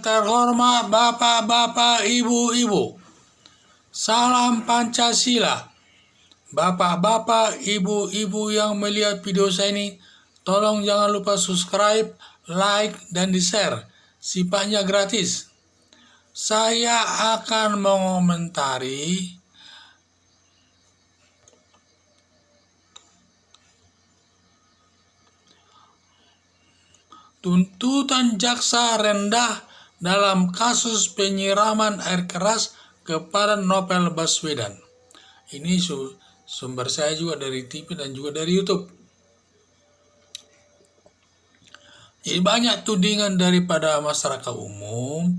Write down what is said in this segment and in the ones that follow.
terhormat bapak-bapak, ibu-ibu, salam Pancasila. Bapak-bapak, ibu-ibu yang melihat video saya ini, tolong jangan lupa subscribe, like, dan di-share. Sifatnya gratis. Saya akan mengomentari tuntutan jaksa rendah dalam kasus penyiraman air keras kepada Novel Baswedan. Ini sumber saya juga dari TV dan juga dari YouTube. Jadi banyak tudingan daripada masyarakat umum.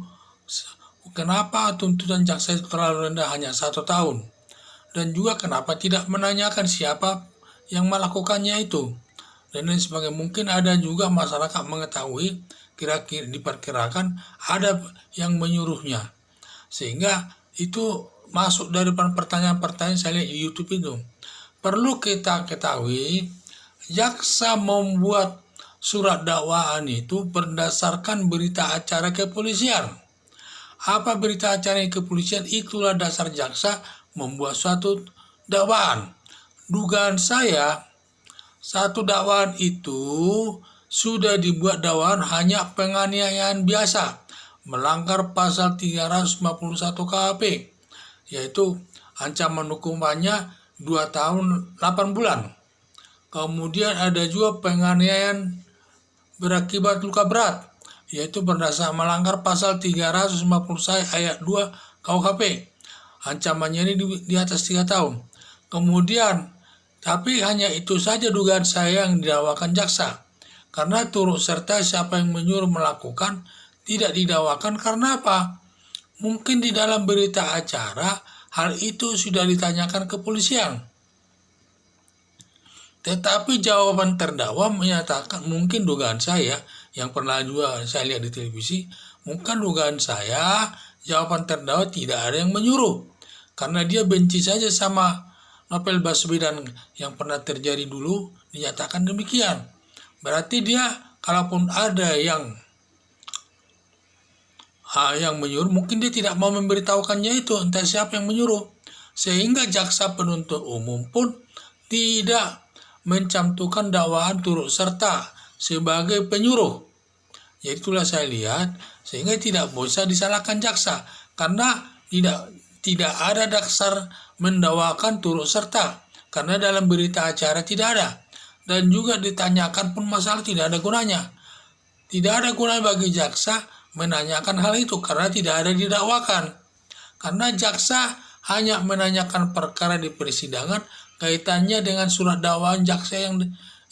Kenapa tuntutan jaksa itu terlalu rendah hanya 1 tahun? Dan juga kenapa tidak menanyakan siapa yang melakukannya itu? Dan lain sebagainya. Mungkin ada juga masyarakat mengetahui, kira-kira diperkirakan ada yang menyuruhnya, sehingga itu masuk dari pertanyaan-pertanyaan saya lihat di YouTube itu. Perlu kita ketahui, jaksa membuat surat dakwaan itu berdasarkan berita acara kepolisian. Apa berita acara kepolisian? Itulah dasar jaksa membuat suatu dakwaan. Dugaan saya, satu dakwaan itu sudah dibuat dakwaan hanya penganiayaan biasa, melanggar pasal 351 KUHP, yaitu ancaman hukumannya 2 tahun 8 bulan. Kemudian ada juga penganiayaan berakibat luka berat, yaitu berdasar melanggar pasal 351 ayat 2 KUHP. Ancamannya ini di atas 3 tahun. Kemudian tapi hanya itu saja dugaan saya yang didakwakan jaksa. Karena turut serta siapa yang menyuruh melakukan tidak didakwakan karena apa? Mungkin di dalam berita acara hal itu sudah ditanyakan kepolisian. Tetapi jawaban terdakwa menyatakan, mungkin dugaan saya yang pernah juga saya lihat di televisi, mungkin dugaan saya jawaban terdakwa tidak ada yang menyuruh. Karena dia benci saja sama Novel Baswedan yang pernah terjadi dulu, dinyatakan demikian. Berarti dia, kalaupun ada yang menyuruh, mungkin dia tidak mau memberitahukannya itu, entah siapa yang menyuruh. Sehingga jaksa penuntut umum pun tidak mencantumkan dakwaan turut serta sebagai penyuruh. Ya itulah saya lihat, sehingga tidak bisa disalahkan jaksa, karena tidak ada dasar mendakwakan turut serta, karena dalam berita acara tidak ada, dan juga ditanyakan pun masalah tidak ada gunanya. Tidak ada gunanya bagi jaksa menanyakan hal itu karena tidak ada didakwakan. Karena jaksa hanya menanyakan perkara di persidangan kaitannya dengan surat dakwaan jaksa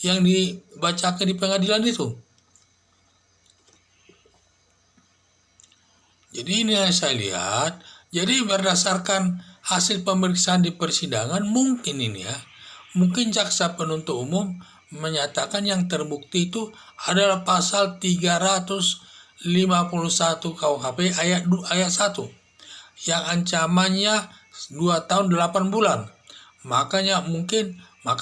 yang dibacakan di pengadilan itu. Jadi ini yang saya lihat. Jadi berdasarkan hasil pemeriksaan di persidangan mungkin jaksa penuntut umum menyatakan yang terbukti itu adalah pasal 351 KUHP ayat 1 yang ancamannya 2 tahun 8 bulan. Maka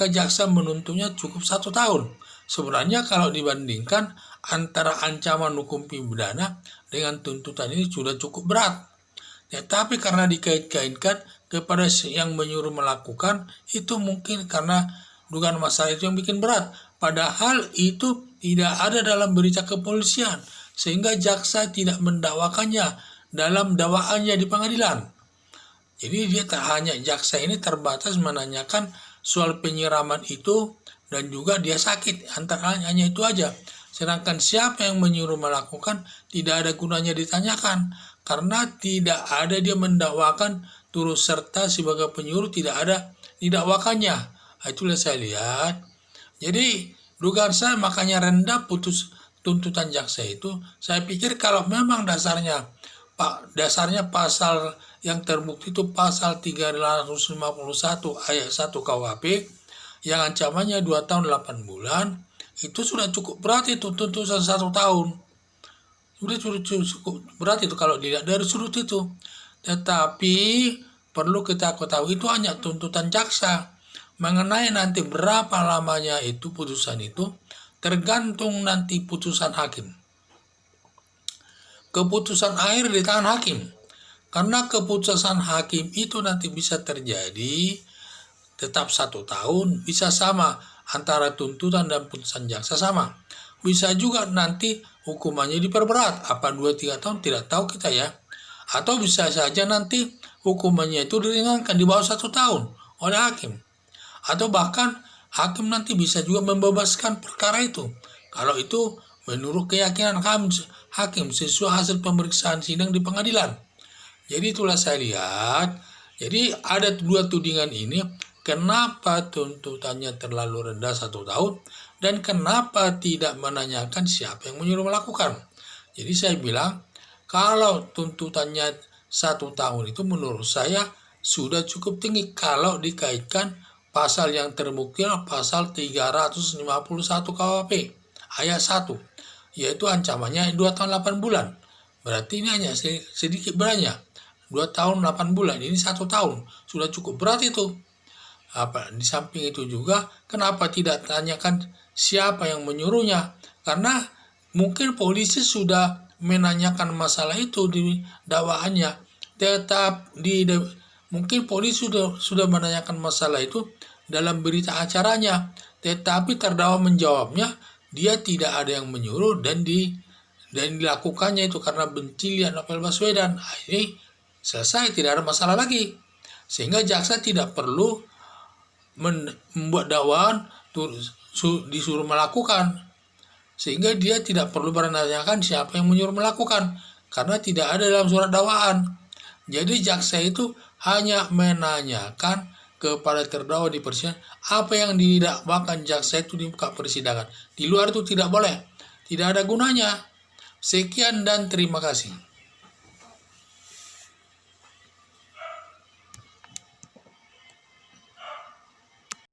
jaksa menuntutnya cukup 1 tahun. Sebenarnya kalau dibandingkan antara ancaman hukum pidana dengan tuntutan ini sudah cukup berat. Ya, tapi karena dikait-kaitkan kepada yang menyuruh melakukan, itu mungkin karena dugaan masalah itu yang bikin berat. Padahal itu tidak ada dalam berita kepolisian, sehingga jaksa tidak mendakwakannya dalam dakwaannya di pengadilan. Jadi dia jaksa ini terbatas menanyakan soal penyiraman itu dan juga dia sakit, hanya itu aja. Sedangkan siapa yang menyuruh melakukan tidak ada gunanya ditanyakan, karena tidak ada dia mendakwakan turut serta sebagai penyuruh, tidak ada didakwakannya. Itulah saya lihat. Jadi dugaan saya makanya rendah putus tuntutan jaksa itu. Saya pikir kalau memang dasarnya pasal yang terbukti itu pasal 351 ayat 1 KUHP yang ancamannya 2 tahun 8 bulan, itu sudah cukup berat itu tuntutan 1 tahun. Sudah cukup berat itu kalau dilihat dari sudut itu. Tetapi perlu kita ketahui itu hanya tuntutan jaksa. Mengenai nanti berapa lamanya itu putusan itu tergantung nanti putusan hakim. keputusan akhir di tangan hakim. Karena keputusan hakim itu nanti bisa terjadi tetap 1 tahun, bisa sama antara tuntutan dan putusan jaksa sama. Bisa juga nanti hukumannya diperberat, apa 2-3 tahun tidak tahu kita ya. Atau bisa saja nanti hukumannya itu diringankan di bawah 1 tahun oleh hakim. Atau bahkan hakim nanti bisa juga membebaskan perkara itu. Kalau itu menurut keyakinan hakim sesuai hasil pemeriksaan sidang di pengadilan. Jadi itulah saya lihat. Jadi ada 2 tudingan ini. Kenapa tuntutannya terlalu rendah 1 tahun. Dan kenapa tidak menanyakan siapa yang menyuruh melakukan. Jadi saya bilang kalau tuntutannya 1 tahun itu menurut saya sudah cukup tinggi kalau dikaitkan pasal yang terbukti pasal 351 KUHP ayat 1, yaitu ancamannya 2 tahun 8 bulan. Berarti ini hanya sedikit beratnya. 2 tahun 8 bulan, ini 1 tahun. Sudah cukup berat itu. Di samping itu juga, kenapa tidak tanyakan siapa yang menyuruhnya? Karena mungkin polisi sudah menanyakan masalah itu di dakwaannya. Mungkin polisi sudah menanyakan masalah itu dalam berita acaranya. Tetapi terdakwa menjawabnya, dia tidak ada yang menyuruh dan dilakukannya itu karena benci lihat Novel Baswedan. Ini selesai, tidak ada masalah lagi. Sehingga jaksa tidak perlu membuat dakwaan disuruh melakukan. Sehingga dia tidak perlu menanyakan siapa yang menyuruh melakukan. Karena tidak ada dalam surat dakwaan. Jadi jaksa itu hanya menanyakan kepada terdakwa di persidangan apa yang didakwakan jaksa itu di muka persidangan. Di luar itu tidak boleh. Tidak ada gunanya. Sekian dan terima kasih.